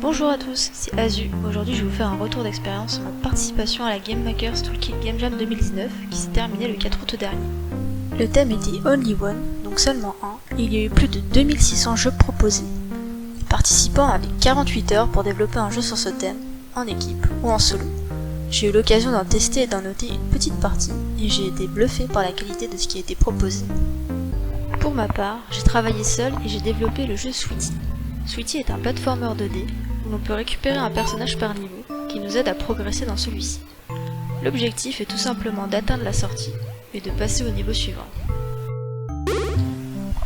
Bonjour à tous, c'est Azu. Aujourd'hui je vais vous faire un retour d'expérience sur ma participation à la Game Makers Toolkit Game Jam 2019 qui s'est terminée le 4 août dernier. Le thème était Only One, donc seulement un, et il y a eu plus de 2600 jeux proposés. Les participants avaient 48 heures pour développer un jeu sur ce thème, en équipe ou en solo. J'ai eu l'occasion d'en tester et d'en noter une petite partie, et j'ai été bluffé par la qualité de ce qui a été proposé. Pour ma part, j'ai travaillé seul et j'ai développé le jeu Sweetie. Sweetie est un platformer 2D où l'on peut récupérer un personnage par niveau qui nous aide à progresser dans celui-ci. L'objectif est tout simplement d'atteindre la sortie et de passer au niveau suivant.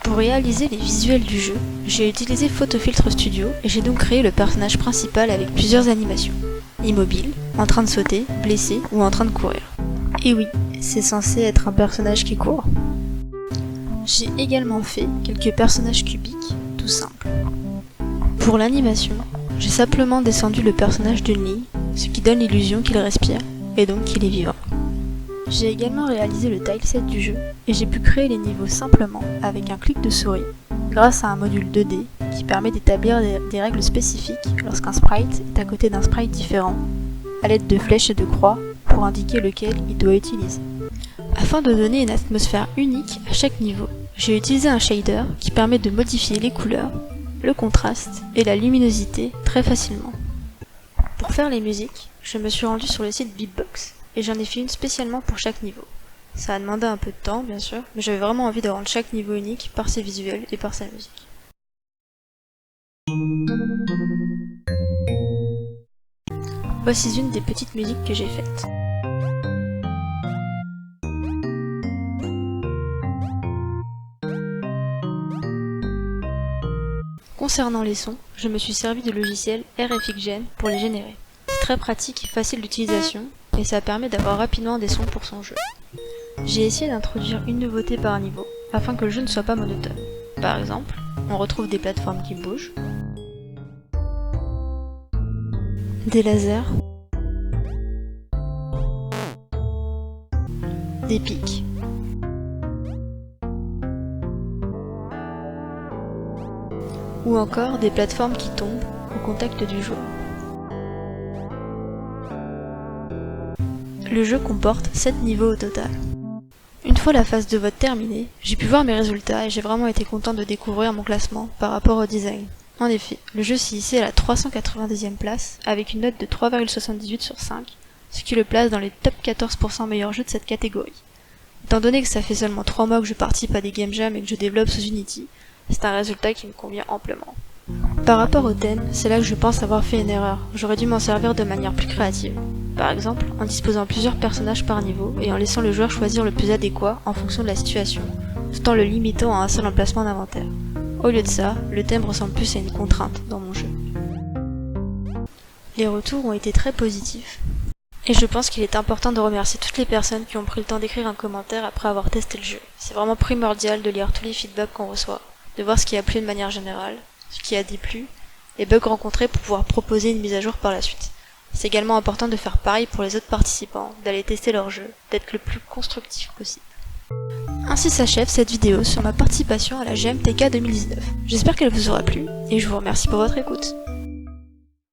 Pour réaliser les visuels du jeu, j'ai utilisé PhotoFiltre Studio et j'ai donc créé le personnage principal avec plusieurs animations. Immobile, en train de sauter, blessé ou en train de courir. Et oui, c'est censé être un personnage qui court. J'ai également fait quelques personnages cubiques, tout simples. Pour l'animation, j'ai simplement descendu le personnage d'une ligne, ce qui donne l'illusion qu'il respire, et donc qu'il est vivant. J'ai également réalisé le tileset du jeu, et j'ai pu créer les niveaux simplement avec un clic de souris, grâce à un module 2D qui permet d'établir des règles spécifiques lorsqu'un sprite est à côté d'un sprite différent, à l'aide de flèches et de croix pour indiquer lequel il doit utiliser. Afin de donner une atmosphère unique à chaque niveau, j'ai utilisé un shader qui permet de modifier les couleurs, le contraste et la luminosité très facilement. Pour faire les musiques, je me suis rendu sur le site Beatbox et j'en ai fait une spécialement pour chaque niveau. Ça a demandé un peu de temps bien sûr, mais j'avais vraiment envie de rendre chaque niveau unique par ses visuels et par sa musique. Voici une des petites musiques que j'ai faites. Concernant les sons, je me suis servi du logiciel RFXGen pour les générer. C'est très pratique et facile d'utilisation, et ça permet d'avoir rapidement des sons pour son jeu. J'ai essayé d'introduire une nouveauté par niveau, afin que le jeu ne soit pas monotone. Par exemple, on retrouve des plateformes qui bougent, des lasers, des pics, ou encore des plateformes qui tombent au contact du joueur. Le jeu comporte 7 niveaux au total. Une fois la phase de vote terminée, j'ai pu voir mes résultats et j'ai vraiment été content de découvrir mon classement par rapport au design. En effet, le jeu s'est hissé à la 390e place avec une note de 3,78 sur 5, ce qui le place dans les top 14% meilleurs jeux de cette catégorie. Étant donné que ça fait seulement 3 mois que je participe à des game jams et que je développe sous Unity, c'est un résultat qui me convient amplement. Par rapport au thème, c'est là que je pense avoir fait une erreur. J'aurais dû m'en servir de manière plus créative. Par exemple, en disposant plusieurs personnages par niveau et en laissant le joueur choisir le plus adéquat en fonction de la situation, tout en le limitant à un seul emplacement d'inventaire. Au lieu de ça, le thème ressemble plus à une contrainte dans mon jeu. Les retours ont été très positifs. Et je pense qu'il est important de remercier toutes les personnes qui ont pris le temps d'écrire un commentaire après avoir testé le jeu. C'est vraiment primordial de lire tous les feedbacks qu'on reçoit, de voir ce qui a plu de manière générale, ce qui a déplu, et bugs rencontrés pour pouvoir proposer une mise à jour par la suite. C'est également important de faire pareil pour les autres participants, d'aller tester leur jeu, d'être le plus constructif possible. Ainsi s'achève cette vidéo sur ma participation à la GMTK 2019. J'espère qu'elle vous aura plu, et je vous remercie pour votre écoute.